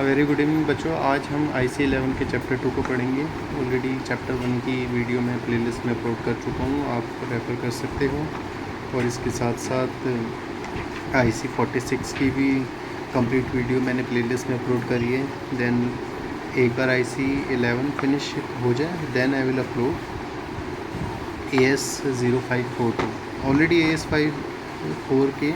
Very good evening बच्चों। आज हम IC 11 के चैप्टर 2 को पढ़ेंगे। ऑलरेडी चैप्टर 1 की वीडियो मैं प्लेलिस्ट में अपलोड कर चुका हूँ, आप रेफ़र कर सकते हो। और इसके साथ साथ IC 46 की भी कंप्लीट वीडियो मैंने प्लेलिस्ट में अपलोड करी है। देन एक बार IC 11 फिनिश हो जाए then I will upload AS 0542। Already AS 54 के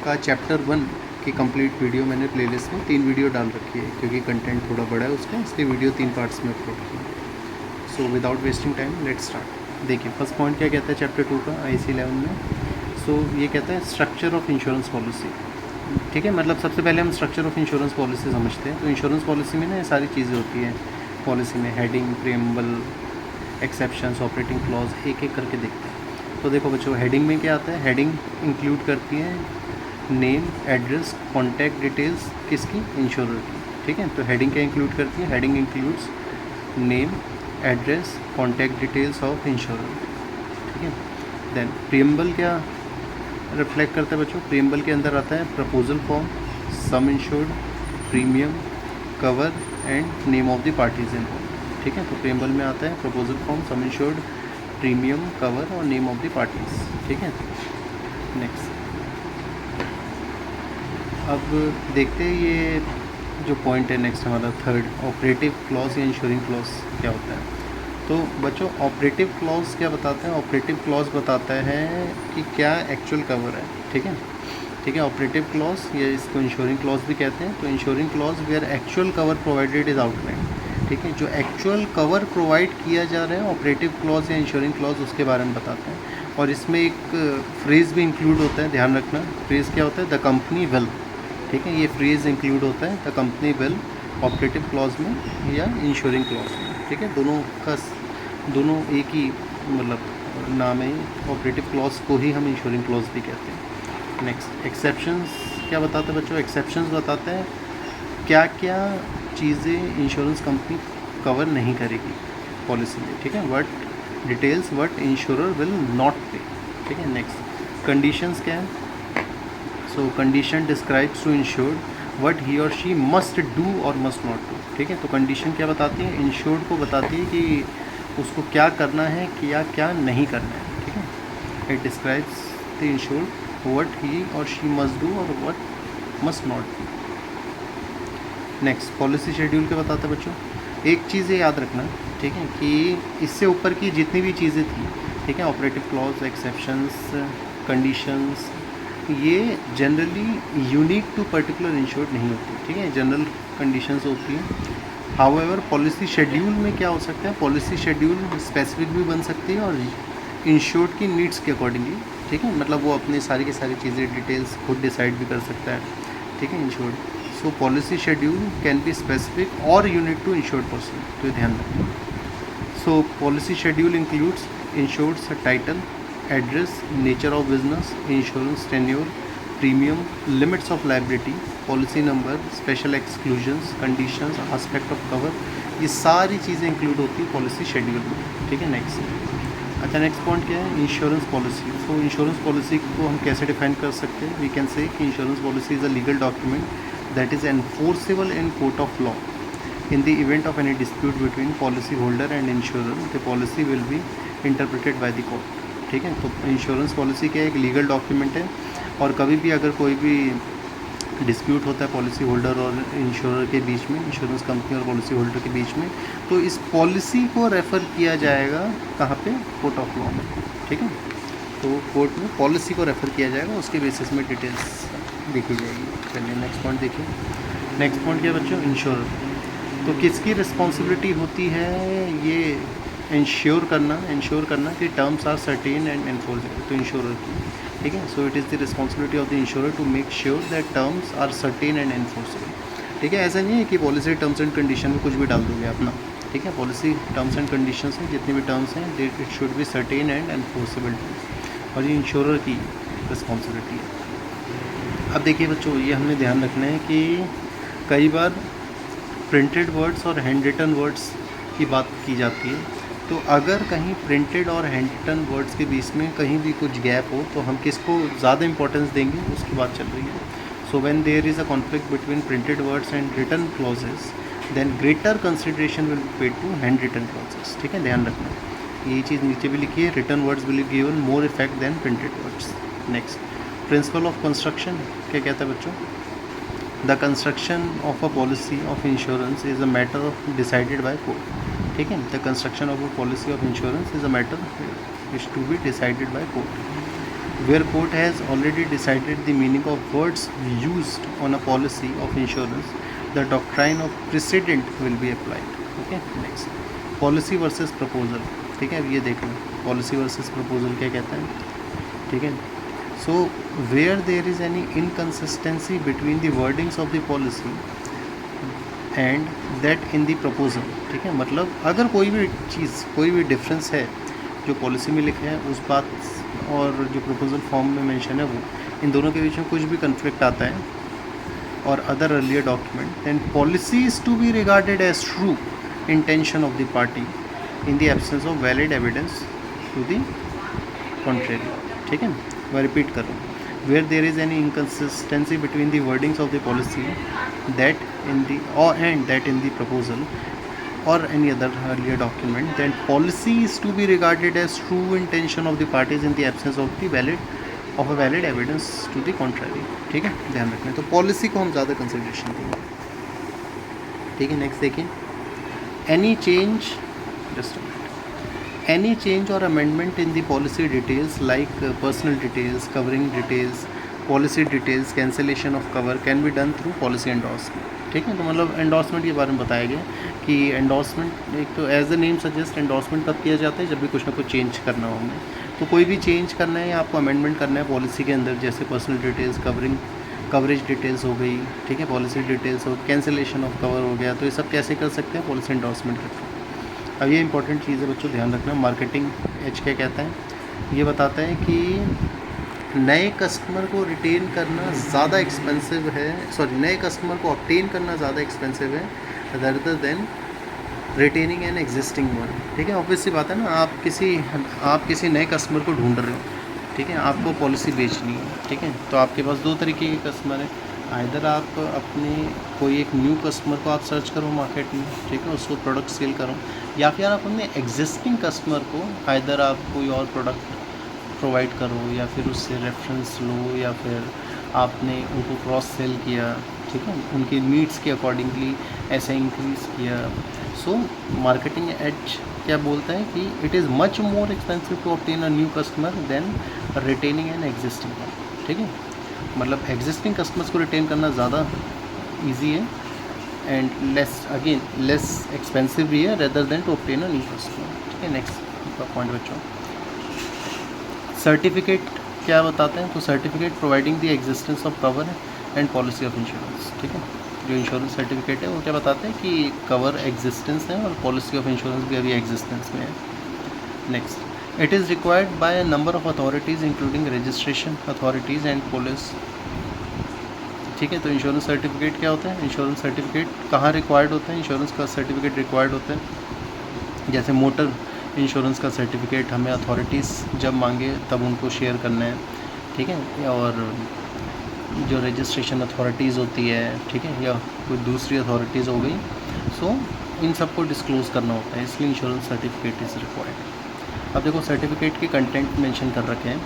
का चैप्टर 1 की कंप्लीट वीडियो मैंने प्लेलिस्ट में 3 वीडियो डाल रखी है, क्योंकि कंटेंट थोड़ा बड़ा है उसका, इसलिए वीडियो 3 पार्ट्स में अपलोड किया। So without wasting time let's start. देखिए फर्स्ट पॉइंट क्या कहता है चैप्टर 2 का IC 11 में। सो ये कहता है स्ट्रक्चर ऑफ इंश्योरेंस पॉलिसी। ठीक है, मतलब सबसे पहले हम स्ट्रक्चर ऑफ इंश्योरेंस पॉलिसी समझते हैं। तो इंश्योरेंस पॉलिसी में ना ये सारी चीज़ें होती हैं पॉलिसी में, heading, preamble, exceptions, operating clause, एक एक करके देखते हैं। तो देखो बच्चों, हेडिंग में क्या आता है? हेडिंग इंक्लूड करती है नेम, एड्रेस, कॉन्टैक्ट डिटेल्स किसकी? इंश्योरर की। ठीक है, तो हेडिंग क्या इंक्लूड करती है? Heading includes name, address, contact details of insurer. ठीक है, देन प्रीएम्बल क्या रिफ्लेक्ट करता है बच्चों? प्रीएम्बल के अंदर आता है proposal form, some insured, premium, cover and name of the parties involved. ठीक है, तो प्रीएम्बल में आता है प्रपोजल फॉर्म, सम इंश्योर्ड, प्रीमियम, कवर और नेम ऑफ द पार्टीज। ठीक है, नेक्स्ट अब देखते हैं ये जो पॉइंट है नेक्स्ट हमारा थर्ड, ऑपरेटिव क्लॉज या इंश्योरिंग क्लॉज क्या होता है। तो बच्चों ऑपरेटिव क्लॉज क्या बताते हैं? ऑपरेटिव क्लॉज बताता है कि क्या एक्चुअल कवर है। ठीक है, ठीक है, ऑपरेटिव क्लॉज या इसको इंश्योरिंग क्लॉज भी कहते हैं। तो insuring clause where actual cover provided is outline. ठीक है, जो एक्चुअल कवर प्रोवाइड किया जा रहा है ऑपरेटिव क्लॉज या इंश्योरिंग क्लॉज उसके बारे में बताते हैं। और इसमें एक फ्रेज़ भी इंक्लूड होता है, ध्यान रखना। फ्रेज़ क्या होता है? The company will. ठीक है, ये फ्रेज़ इंक्लूड होता है the company will operative clause में या इंश्योरिंग क्लॉज में। ठीक है, दोनों एक ही मतलब नाम है। ऑपरेटिव क्लॉज को ही हम इंश्योरिंग क्लॉज भी कहते हैं। नेक्स्ट एक्सेप्शंस क्या बताते हैं बच्चों? एक्सेप्शंस बताते हैं क्या क्या चीज़ें इंश्योरेंस कंपनी कवर नहीं करेगी पॉलिसी में। ठीक है, what details what insurer will not pay. ठीक है, नेक्स्ट कंडीशंस क्या है? So condition describes to insured what he और शी मस्ट डू और मस्ट नॉट डू। ठीक है, तो कंडीशन क्या बताती है? इंश्योर्ड को बताती है कि उसको क्या करना है, क्या नहीं करना है। ठीक है, it describes the insured what he और शी मस्ट डू और what must not do. Next policy schedule क्या बताता है बच्चों? एक चीज़ याद रखना, ठीक है, कि इससे ऊपर की जितनी भी चीज़ें थी, ठीक है, ऑपरेटिव क्लॉज, एक्सेप्शंस, कंडीशंस, ये generally unique to particular insured नहीं होती। ठीक है, जनरल कंडीशंस होती हैं। हाउएवर पॉलिसी शेड्यूल में क्या हो सकता है? पॉलिसी शेड्यूल स्पेसिफिक भी बन सकती है और इंश्योर्ड की नीड्स के अकॉर्डिंगली। ठीक है, मतलब वो अपनी सारी की सारी चीज़ें डिटेल्स खुद डिसाइड भी कर सकता है। ठीक है, insured. So policy schedule can be specific और यूनिक टू इंश्योर्ड पर्सन, तो ध्यान रखें। So policy schedule includes insured's title, address, nature of business, insurance tenure, premium, limits of liability, policy number, special exclusions, conditions, aspect of cover, ये सारी चीज़ें include होती है policy schedule में। ठीक है, नेक्स्ट। अच्छा, नेक्स्ट पॉइंट क्या है? Insurance policy. सो इंश्योरेंस पॉलिसी को हम कैसे डिफाइन कर सकते हैं? वी कैन से कि insurance policy is a legal document that is enforceable in court of law. In the event of any dispute between policy holder and insurer, the policy will be interpreted by the court. ठीक है, तो insurance policy क्या है? एक legal document है, और कभी भी अगर कोई भी डिस्प्यूट होता है पॉलिसी होल्डर और इंश्योरर के बीच में, इंश्योरेंस कंपनी और पॉलिसी होल्डर के बीच में, तो इस पॉलिसी को रेफ़र किया जाएगा कहाँ पे? कोर्ट ऑफ लॉ में। ठीक है, तो कोर्ट में पॉलिसी को रेफ़र किया जाएगा, उसके बेसिस में डिटेल्स देखी जाएगी। चलिए नेक्स्ट पॉइंट देखिए। नेक्स्ट पॉइंट क्या है बच्चों? इंश्योरर। तो किसकी रिस्पॉन्सिबिलिटी होती है ये इंश्योर करना कि terms are certain and enforceable? तो इंश्योरर की। ठीक है, so it is the responsibility of the insurer to make sure that terms are certain and enforceable. ठीक है, ऐसा नहीं है कि पॉलिसी टर्म्स एंड कंडीशन में कुछ भी डाल दोगे अपना। ठीक है, पॉलिसी टर्म्स एंड कंडीशंस हैं, जितने भी टर्म्स हैं it should be certain and enforceable, और ये इंश्योरर की रिस्पॉन्सिबिलिटी है। अब देखिए बच्चों, ये हमने ध्यान रखना है कि कई बार प्रिंटेड वर्ड्स और हैंड रिटन वर्ड्स की बात की जाती है। तो अगर कहीं प्रिंटेड और हैंड रिटन वर्ड्स के बीच में कहीं भी कुछ गैप हो तो हम किसको ज़्यादा इंपॉर्टेंस देंगे, उसकी बात चल रही है। So when there is a conflict between printed words and written clauses, then greater consideration will be paid to handwritten clauses. ठीक है, ध्यान रखना, यही चीज़ नीचे भी लिखी है, written words will be given more effect than printed words. Next, principle of construction क्या कहता है बच्चों? The construction of a policy of insurance is a matter of decided by court. ठीक है, the construction of a policy of insurance is a matter is to be decided by court. Where court has already decided the meaning of words used on a policy of insurance, the doctrine of precedent will be applied. Okay, next, policy versus proposal. ठीक है, अब ये देख लो, policy versus proposal क्या कहता है. ठीक है, so where there is any inconsistency between the wordings of the policy and that in the proposal. ठीक है, मतलब अगर कोई भी चीज़, कोई भी डिफरेंस है जो पॉलिसी में लिखा है उस बात और जो प्रपोजल फॉर्म में मेंशन है वो, इन दोनों के बीच में कुछ भी कन्फ्लिक्ट आता है और other earlier document, then policy is to be regarded as true intention of the party in the absence of valid evidence to the contrary. ठीक है, मैं रिपीट कर रहा हूँ, where there is any inconsistency between the wordings of the policy that in the or and that in the proposal or any other earlier document, then policy is to be regarded as true intention of the parties in the absence of the valid evidence to the contrary. ठीक है, ध्यान रखना है, तो policy को हम ज़्यादा consideration देंगे. ठीक है, नेक्स्ट देखिए, एनी चेंज और amendment in the policy details like personal details, covering details, policy details, cancellation of cover can be done through policy endorsement. ठीक है, तो मतलब एंडोर्समेंट के बारे में बताया गया कि एंडोर्समेंट, एक तो as the name suggest, endorsement कब किया जाता है, जब भी कुछ ना कुछ चेंज करना हो हमें. तो कोई भी चेंज करना है या आपको अमेंडमेंट करना है पॉलिसी के अंदर, जैसे पर्सनल डिटेल्स, कवरेज डिटेल्स हो गई. ठीक है, पॉलिसी डिटेल्स हो, कैंसिलेशन ऑफ कवर हो गया, तो ये सब कैसे कर सकते हैं, पॉलिसी एंडोर्समेंट के थ्रू. अब ये इंपॉर्टेंट चीज़ है बच्चों, ध्यान रखना. मार्केटिंग एज क्या कहता है, ये बताता है कि नए कस्टमर को रिटेन करना ज़्यादा एक्सपेंसिव है, नए कस्टमर को ऑब्टेन करना ज़्यादा एक्सपेंसिव है other than retaining an existing one. ठीक है, ऑब्वियस सी बात है ना, आप किसी नए कस्टमर को ढूंढ रहे हो. ठीक है, आपको पॉलिसी बेचनी है. ठीक है, तो आपके पास दो तरीके के कस्टमर हैं, आइदर आप अपने कोई एक न्यू कस्टमर को आप सर्च करो मार्केट में. ठीक है, उसको प्रोडक्ट सेल करो, या फिर आप अपने एग्जिस्टिंग कस्टमर को आइदर आप कोई और प्रोडक्ट प्रोवाइड करो, या फिर उससे रेफरेंस लो, या फिर आपने उनको क्रॉस सेल किया. ठीक है, उनके नीड्स के अकॉर्डिंगली ऐसे इंक्रीज़ किया. सो मार्केटिंग एज क्या बोलता है कि it is much more expensive to obtain a new customer than retaining an existing one. ठीक है, मतलब एग्जिस्टिंग कस्टमर्स को रिटेन करना ज़्यादा ईजी है एंड लेस एक्सपेंसिव भी है rather than to obtain a new customer. ठीक है, नेक्स्ट पॉइंट बच्चों, सर्टिफिकेट क्या बताते हैं, तो certificate providing the existence of cover and policy of insurance. ठीक है, जो इंश्योरेंस सर्टिफिकेट है वो क्या बताते हैं कि कवर एग्जिस्टेंस है और पॉलिसी ऑफ इंश्योरेंस भी अभी एग्जिस्टेंस में है. Next, it is required by a number of authorities including registration authorities and police. ठीक है, तो इंश्योरेंस सर्टिफिकेट क्या होता है, इंश्योरेंस सर्टिफिकेट कहाँ रिक्वायर्ड होता है, इंश्योरेंस का सर्टिफिकेट रिक्वायर्ड होता है, जैसे मोटर इंश्योरेंस का सर्टिफिकेट हमें अथॉरिटीज़ जब मांगे तब उनको शेयर करना है. ठीक है, और जो रजिस्ट्रेशन अथॉरिटीज़ होती है, ठीक है, या कोई दूसरी अथॉरिटीज़ हो गई, सो इन सबको डिस्क्लोज़ करना होता है, इसलिए इंश्योरेंस सर्टिफिकेट इज़ रिक्वायर्ड. अब देखो सर्टिफिकेट के कंटेंट मेंशन कर रखे हैं.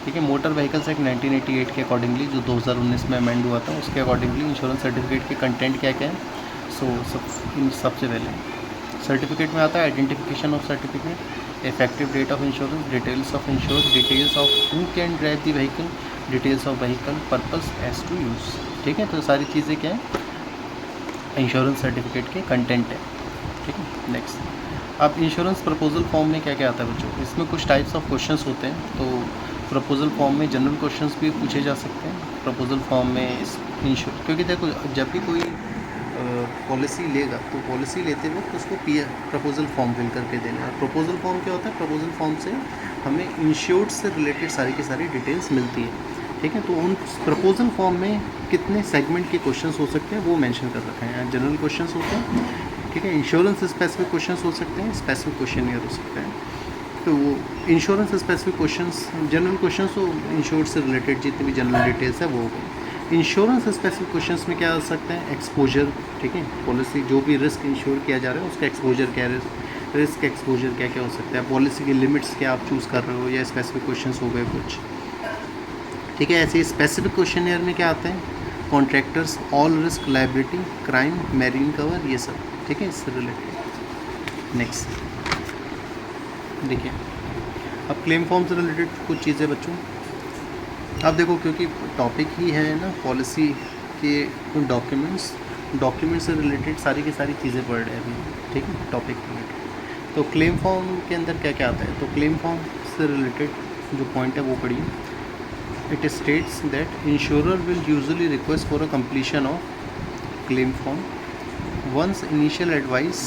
ठीक है, मोटर व्हीकल्स एक्ट 1988 के अकॉर्डिंगली, जो 2019 में अमेंड हुआ था, उसके अकॉर्डिंगली इंश्योरेंस सर्टिफिकेट के कंटेंट क्या क्या है. सो सबसे पहले सर्टिफिकेट में आता है identification of certificate, effective date of insurance, details of insure, details of who can drive the vehicle, details of vehicle, purpose as to use. ठीक है, तो सारी चीज़ें क्या है, इंश्योरेंस सर्टिफिकेट के कंटेंट है. ठीक है, नेक्स्ट, अब इंश्योरेंस प्रपोजल फॉर्म में क्या क्या आता है बच्चों, इसमें कुछ टाइप्स ऑफ क्वेश्चंस होते हैं. तो प्रपोजल फॉर्म में जनरल क्वेश्चंस भी पूछे जा सकते हैं. प्रपोजल फॉर्म में क्योंकि देखो जब भी कोई पॉलिसी लेगा तो पॉलिसी लेते वक्त उसको प्रपोजल फॉर्म फिल करके देना है. प्रपोजल फॉर्म क्या होता है, प्रपोजल फॉर्म से हमें इंश्योर्ड से रिलेटेड सारी की सारी डिटेल्स मिलती है. ठीक है, तो उन प्रपोजल फॉर्म में कितने सेगमेंट के क्वेश्चंस हो सकते हैं वो मेंशन कर रखे हैं. जनरल क्वेश्चंस होते हैं. ठीक है, इंश्योरेंस स्पेसिफिक क्वेश्चंस हो सकते हैं, स्पेसिफिक क्वेश्चन हो सकते हैं. तो वो insurance specific questions, general questions, तो इंश्योर्ड से रिलेटेड जितनी भी जनरल डिटेल्स है वो हो गई. इंश्योरेंस स्पेसिफिक क्वेश्चंस में क्या आ सकते हैं, एक्सपोजर, ठीक है, पॉलिसी जो भी रिस्क इंश्योर किया जा रहा है उसका एक्सपोजर क्या है, रिस्क एक्सपोजर क्या क्या हो सकता है, पॉलिसी की लिमिट्स क्या आप चूज़ कर रहे हो, या स्पेसिफिक क्वेश्चंस हो गए कुछ, ठीक है। ऐसे स्पेसिफिक क्वेश्चन में क्या आते हैं, contractors, all risk, liability, crime, marine cover, ये सब, ठीक है, इससे रिलेटेड। नेक्स्ट देखिए, अब क्लेम फॉर्म से रिलेटेड कुछ चीज़ें बच्चों, अब देखो क्योंकि टॉपिक ही है ना पॉलिसी के डॉक्यूमेंट्स से रिलेटेड सारी की सारी चीज़ें पढ़ रहे हैं अभी, ठीक है, टॉपिक रिलेटेड। तो क्लेम फॉर्म के अंदर क्या क्या आता है, तो क्लेम फॉर्म से रिलेटेड जो पॉइंट है वो पढ़िए। It states that insurer will usually request for a completion of claim form once initial advice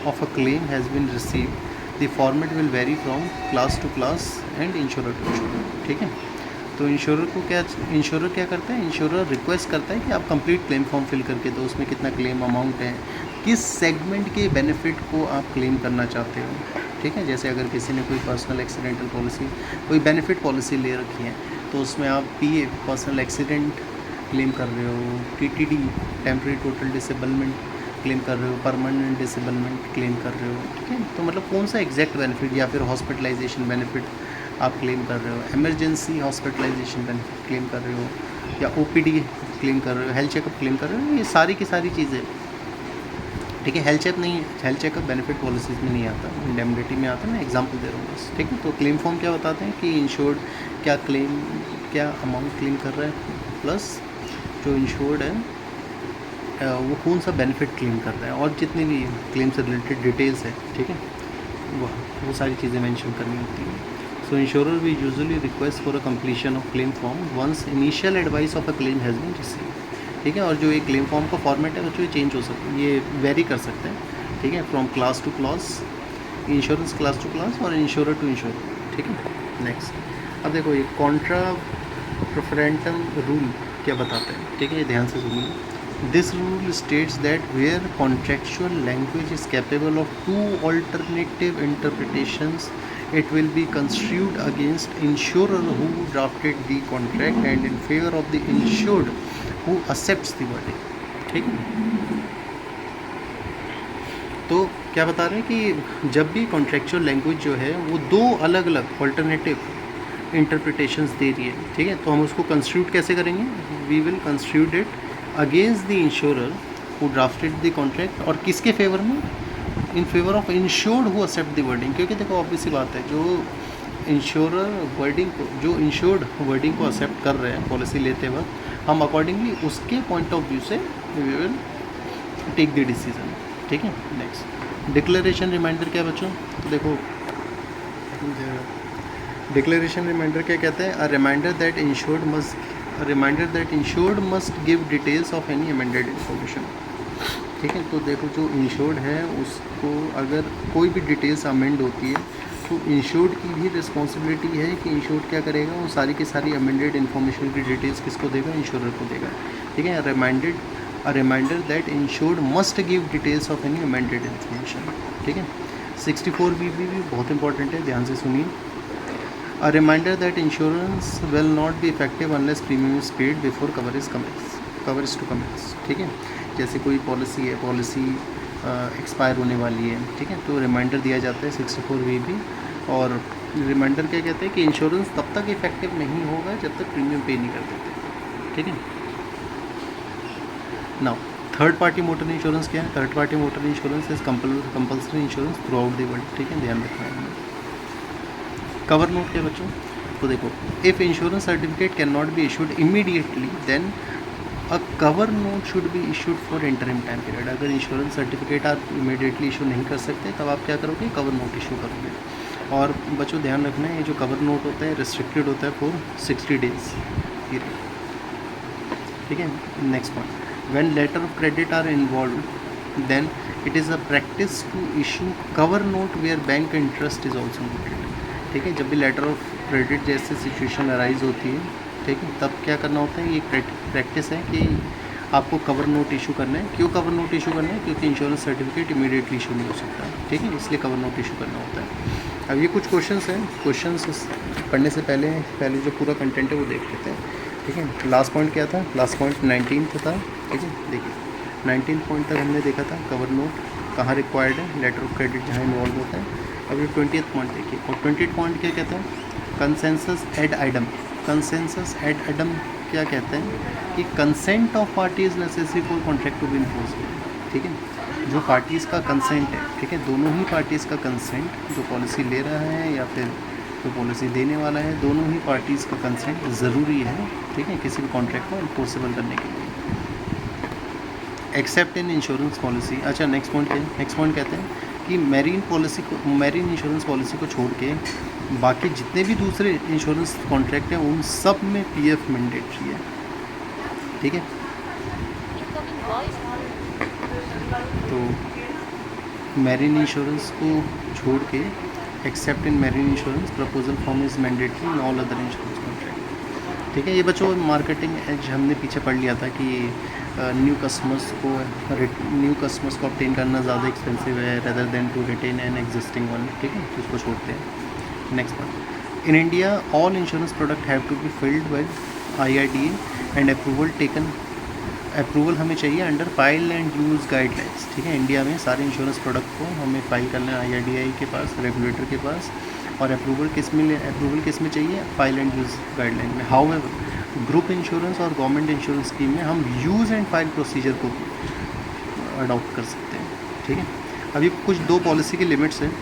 of a claim has been received. The format will vary from class to class and insurer to insurer, ठीक है। तो insurer क्या करता है, insurer request करता है कि आप कंप्लीट क्लेम फॉर्म फिल करके दो, उसमें कितना क्लेम अमाउंट है, किस सेगमेंट के बेनिफिट को आप क्लेम करना चाहते हो, ठीक है। जैसे अगर किसी ने कोई पर्सनल एक्सीडेंटल पॉलिसी, कोई बेनिफिट पॉलिसी ले रखी है, तो उसमें आप पीए पर्सनल एक्सीडेंट क्लेम कर रहे हो, TTD temporary total disablement claim कर रहे हो, परमानेंट डिसेबलमेंट क्लेम कर रहे हो, ठीक है। तो मतलब कौन सा एग्जैक्ट बेनिफिट, या फिर हॉस्पिटलाइजेशन बेनिफिट आप क्लेम कर रहे हो, इमरजेंसी हॉस्पिटलाइजेशन बेनिफिट क्लेम कर रहे हो, या ओपीडी क्लेम कर रहे हो, हेल्थ चेकअप क्लेम कर रहे हो, ये सारी की सारी चीज़ें, ठीक है। हेल्थ चेकअप बेनिफिट पॉलिसीज़ में नहीं आता, इंडेमनिटी में आता है, मैं एग्जांपल दे रहा हूँ बस, ठीक है। तो क्लेम फॉर्म क्या बताते हैं कि इंश्योर्ड क्या अमाउंट क्लेम कर रहा है, प्लस जो इंश्योर्ड है वो कौन सा बेनिफिट क्लेम कर रहा है, और जितनी भी क्लेम से रिलेटेड डिटेल्स है, ठीक है, वो सारी चीज़ें मेंशन करनी होती हैं। So insurer we usually request for a completion of claim form once initial advice of a claim has been receive, ठीक है। और जो ये क्लेम फॉर्म का फॉर्मेट है बच्चों, ये चेंज हो सकता है, ये वेरी कर सकते हैं, ठीक है, from class to class, insurance class to class और इंश्योरर टू इंश्योरर, ठीक है। नेक्स्ट, अब देखो ये कॉन्ट्रा प्रेफरेंटम रूल क्या बताते हैं, ठीक है, ये ध्यान से सुनिए। This rule states that where contractual language is capable of two alternative interpretations, it will be construed against insurer who drafted the contract and in favor of the insured who accepts the verdict, ठीक है। तो क्या बता रहे हैं कि जब भी कॉन्ट्रेक्चुअल लैंग्वेज जो है वो दो अलग अलग ऑल्टरनेटिव इंटरप्रिटेशंस दे रही है, ठीक है, तो हम उसको कंस्टिट्यूट कैसे करेंगे, we will constitute it against the insurer who drafted the contract, और किसके फेवर में, in favour of insured who accept the wording, क्योंकि देखो ऑब्वियस सी बात है, जो इंश्योरर वर्डिंग को, जो इंश्योर्ड वर्डिंग को एक्सेप्ट कर रहे हैं पॉलिसी लेते वक्त, हम अकॉर्डिंगली उसके पॉइंट ऑफ व्यू से we will take the decision, ठीक है। नेक्स्ट, डिक्लेरेशन रिमाइंडर क्या है बच्चों, तो देखो डिक्लेरेशन रिमाइंडर क्या कहते हैं, a reminder that insured must give details of any amended information, ठीक है। तो देखो जो इंश्योर्ड है उसको अगर कोई भी डिटेल्स अमेंड होती है तो इंश्योर्ड की भी रिस्पॉन्सिबिलिटी है कि इंश्योर्ड क्या करेगा, वो सारी की सारी अमेंडेड इन्फॉर्मेशन की डिटेल्स किसको देगा, इंश्योरर को देगा, ठीक है। A reminder that insured must give details of any amended information, ठीक है। 64B भी बहुत इंपॉर्टेंट है, ध्यान से सुनिए। A reminder that insurance will not be effective unless premium is paid before coverage to commence, ठीक है। जैसे कोई पॉलिसी है, पॉलिसी एक्सपायर होने वाली है, ठीक है, तो रिमाइंडर दिया जाता है 64B, और रिमाइंडर क्या कहते हैं कि इंश्योरेंस तब तक इफेक्टिव नहीं होगा जब तक प्रीमियम पे नहीं कर देते, ठीक है। Now third party motor insurance क्या है, third party motor insurance is compulsory insurance through out the world, ठीक है, ध्यान रखना है। कवर नोट क्या बच्चों, तो देखो if insurance certificate can not be issued immediately then a cover note should be issued for interim time period. अगर इंश्योरेंस सर्टिफिकेट आप इमीडिएटली इशू नहीं कर सकते तब आप क्या करोगे, कवर नोट इशू करोगे। और बच्चों ध्यान रखना है, ये जो कवर नोट होता है रिस्ट्रिक्टेड होता है फॉर 60 डेज पीरियड, ठीक है। Next point, when letter of credit are involve then it is a practice to issue cover note where bank interest is also included, ठीक है। जब भी लेटर ऑफ क्रेडिट जैसे सिचुएशन अराइज होती है, ठीक है, तब क्या करना होता है, ये प्रैक्टिस है कि आपको कवर नोट इशू करना है। क्यों कवर नोट इशू करना है, क्योंकि इंश्योरेंस सर्टिफिकेट इमीडिएटली इशू नहीं हो सकता, ठीक है, इसलिए कवर नोट इशू करना होता है। अब ये कुछ क्वेश्चंस हैं, क्वेश्चंस पढ़ने से पहले जो पूरा कंटेंट है वो देख लेते हैं। ठीक है। लास्ट पॉइंट क्या था? लास्ट पॉइंट 19th था, ठीक है। देखिए 19th पॉइंट तक हमने देखा था कवर नोट कहाँ रिक्वायर्ड है, लेटर ऑफ क्रेडिट जहाँ इन्वॉल्व होता है। अब ये 20th पॉइंट देखिए, और 20th पॉइंट क्या कहते हैं? Consensus ad idem. Consensus ad idem क्या कहते हैं कि consent of party is necessary for contract to be enforced, ठीक है। जो पार्टीज़ का कंसेंट है, ठीक है, दोनों ही पार्टीज़ का कंसेंट, जो पॉलिसी ले रहा है या फिर जो पॉलिसी देने वाला है, दोनों ही पार्टीज़ का कंसेंट ज़रूरी है, ठीक है, किसी भी कॉन्ट्रैक्ट को इन्फोर्सेबल करने के लिए, एक्सेप्ट इन इंश्योरेंस पॉलिसी। अच्छा नेक्स्ट पॉइंट क्या है? नेक्स्ट पॉइंट कहते हैं कि मैरीन पॉलिसी को, मैरीन इंश्योरेंस पॉलिसी को छोड़ के बाकी जितने भी दूसरे इंश्योरेंस कॉन्ट्रैक्ट हैं उन सब में पीएफ मैंडेटरी है, ठीक है। तो मैरीन इंश्योरेंस को छोड़ के accept in marine insurance proposal form is mandatory in all other insurance contract, ठीक है। ये बच्चों मार्केटिंग एज हमने पीछे पढ़ लिया था कि न्यू कस्टमर्स को ऑब्टेन करना ज़्यादा एक्सपेंसिव है rather than to retain an existing one, ठीक है, तो उसको छोड़ते हैं। Next point, in India all insurance product have to be filed with IRDA and approval हमें चाहिए under file and use guidelines, ठीक है। इंडिया में सारे इंश्योरेंस प्रोडक्ट को हमें फाइल करना है IRDA के पास, रेगुलेटर के पास, और अप्रूवल किस में चाहिए? फाइल एंड यूज़ गाइडलाइन में। हाउएवर ग्रुप इंश्योरेंस और गवर्नमेंट इंश्योरेंस स्कीम में हम यूज़ एंड फाइल प्रोसीजर को अडॉप्ट कर सकते हैं, ठीक है। अभी कुछ दो पॉलिसी की लिमिट्स हैं।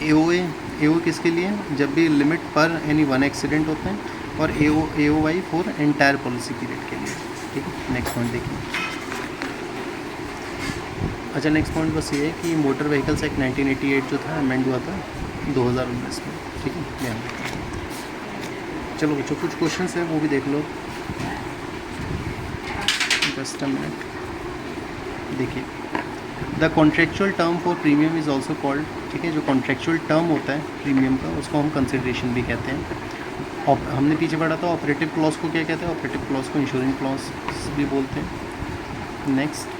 AOA किसके लिए? जब भी लिमिट पर एनी वन एक्सीडेंट होता है, और AOY for entire policy period के लिए, ठीक है। नेक्स्ट पॉइंट देखिए। अच्छा नेक्स्ट पॉइंट बस ये है कि मोटर व्हीकल्स एक्ट 1988 जो था अमेंड हुआ था 2019 में, ठीक है, ध्यान रखना। चलो बच्चों कुछ क्वेश्चंस हैं वो भी देख लो, जस्ट अ मिनट। देखिए the contractual term for premium is also called, ठीक है, जो कॉन्ट्रेक्चुअल टर्म होता है प्रीमियम का उसको हम कंसिडरेशन भी कहते हैं। और हमने पीछे पढ़ा था ऑपरेटिव क्लॉज को क्या कहते हैं? ऑपरेटिव क्लॉज को इंश्योरिंग क्लॉज भी बोलते हैं। नेक्स्ट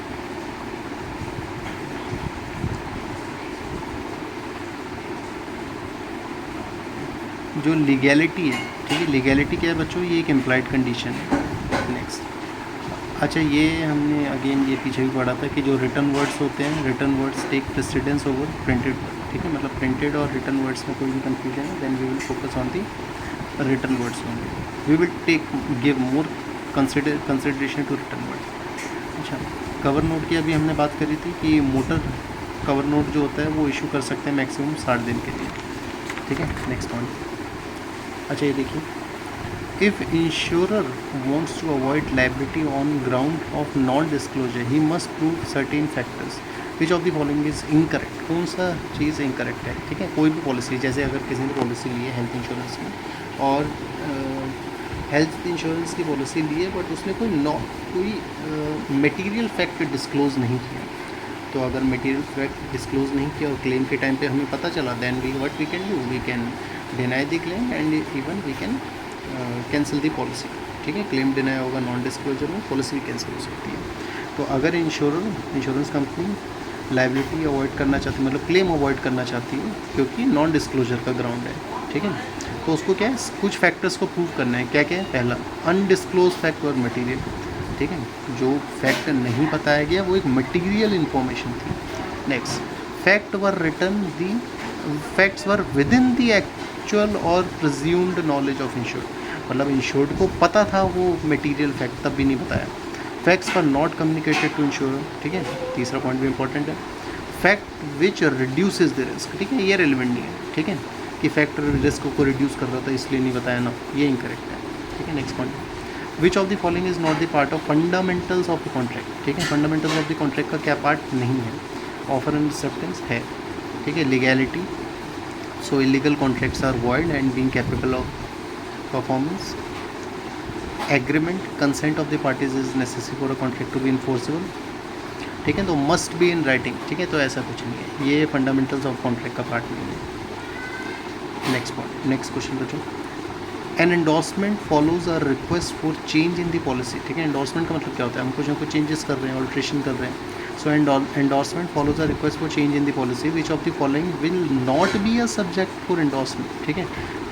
जो लीगैलिटी है, ठीक है, लीगैलिटी क्या है बच्चों? ये एक इम्प्लाइड कंडीशन है। नेक्स्ट अच्छा ये हमने अगेन ये पीछे भी पढ़ा था कि जो रिटन वर्ड्स होते हैं, written words take precedence over printed word, ठीक है, मतलब प्रिंटेड और रिटन वर्ड्स में कोई भी कंफ्यूजन है then we will focus on the written words only, we will give more consideration to written words. अच्छा कवर नोट की अभी हमने बात करी थी कि मोटर कवर नोट जो होता है वो इशू कर सकते हैं मैक्सिमम 60 दिन के लिए, ठीक है। नेक्स्ट पॉइंट अच्छा ये देखिए, if insurer wants to avoid liability on ground of non disclosure he must prove certain factors which of the following is incorrect. कौन सा चीज़ इनकरेक्ट है? ठीक है, कोई भी पॉलिसी, जैसे अगर किसी ने पॉलिसी ली है हेल्थ इंश्योरेंस की और हेल्थ इंश्योरेंस की पॉलिसी ली है बट उसने कोई मटेरियल फैक्ट डिस्क्लोज़ नहीं किया, तो अगर मटेरियल फैक्ट डिस्क्लोज़ नहीं किया और क्लेम के टाइम पे हमें पता चला then what we can do, we can deny the claim and even we can cancel the policy, ठीक है। क्लेम डिनाई होगा नॉन डिस्क्लोजर में, पॉलिसी भी कैंसिल हो सकती है। तो अगर इंश्योरेंस कंपनी लाइबिलिटी अवॉइड करना चाहती है, मतलब क्लेम अवॉइड करना चाहती है क्योंकि नॉन डिस्क्लोजर का ग्राउंड है, ठीक है, तो उसको क्या है कुछ फैक्टर्स को प्रूव करना है। क्या क्या है? पहला अनडिस्क्लोज फैक्ट और मटीरियल, ठीक है, जो फैक्ट नहीं बताया गया वो एक मटीरियल इन्फॉर्मेशन थी। Next fact were written the facts were within the actual और प्रिज्यूम्ड नॉलेज ऑफ इंश्योर्ड, मतलब इंश्योर्ड को पता था वो मटेरियल फैक्ट तब भी नहीं बताया। Facts were not communicated to insure, ठीक है, तीसरा पॉइंट भी इंपॉर्टेंट है। Fact which reduces the risk, ठीक है, ये रेलिवेंट नहीं है, ठीक है, कि फैक्ट रिस्क को रिड्यूस कर रहा था इसलिए नहीं बताया ना, ये इनकरेक्ट है, ठीक है। Next point which of the following is not the part of fundamentals of the contract, ठीक है, फंडामेंटल्स ऑफ द कॉन्ट्रैक्ट का क्या पार्ट नहीं है? ऑफर एंड एक्सेप्टेंस है, ठीक है। Legality, so illegal contracts are void and being capable of performance. Agreement, consent of the parties is necessary for a contract to be enforceable, ठीक है, तो मस्ट बी इन राइटिंग, ठीक है, तो ऐसा कुछ नहीं है, ये फंडामेंटल्स ऑफ कॉन्ट्रैक्ट का पार्ट नहीं है। नेक्स्ट पॉइंट, नेक्स्ट क्वेश्चन बच्चों, an endorsement follows a request for change in the policy, ठीक है, एंडोर्समेंट का मतलब क्या होता है? हम कुछ ना कुछ चेंजेस कर रहे हैं, ऑल्ट्रेशन कर रहे हैं, so endorsement follows a request for change in the policy which of the following will not be a subject for endorsement, ठीक है,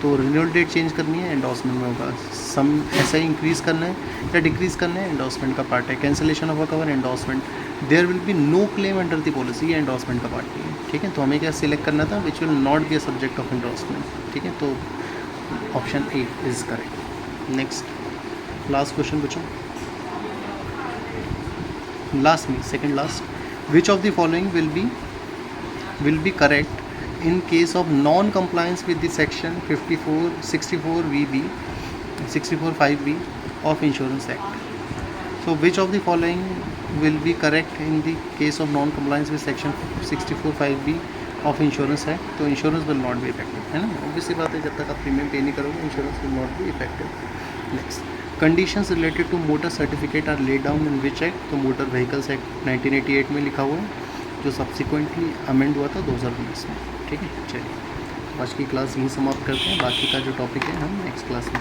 तो रिन्यूअल डेट चेंज करनी है, एंडोर्समेंट में होगा। सम ऐसा ही इंक्रीज़ करना है या डिक्रीज़ करना है, एंडोर्समेंट का पार्ट है। Cancellation of a cover, endorsement. There will be no claim under the policy, ये एंडोर्समेंट का पार्ट नहीं है, ठीक है। तो हमें क्या सिलेक्ट करना था, which will not be a subject of endorsement, ठीक है। तो option A is correct. Next last question बच्चों, लास्ट में second last, which of the following will be correct in case of non-compliance with the section 64(5)(b) of Insurance Act. So which of the following will be correct in the case of non-compliance with section 64(5)(b) of Insurance Act? तो insurance will not be effective, है ना। Obviously बात है, जब तक आप premium पे नहीं करोगे insurance will not be effective. Next, conditions related to motor certificate are laid down in which act? तो मोटर व्हीकल्स एक्ट 1988 में लिखा हुआ है, जो सब्सिक्वेंटली अमेंड हुआ था 2019 में, ठीक है। चलिए आज की क्लास यहीं समाप्त करते हैं, बाकी का जो टॉपिक है हम नेक्स्ट क्लास में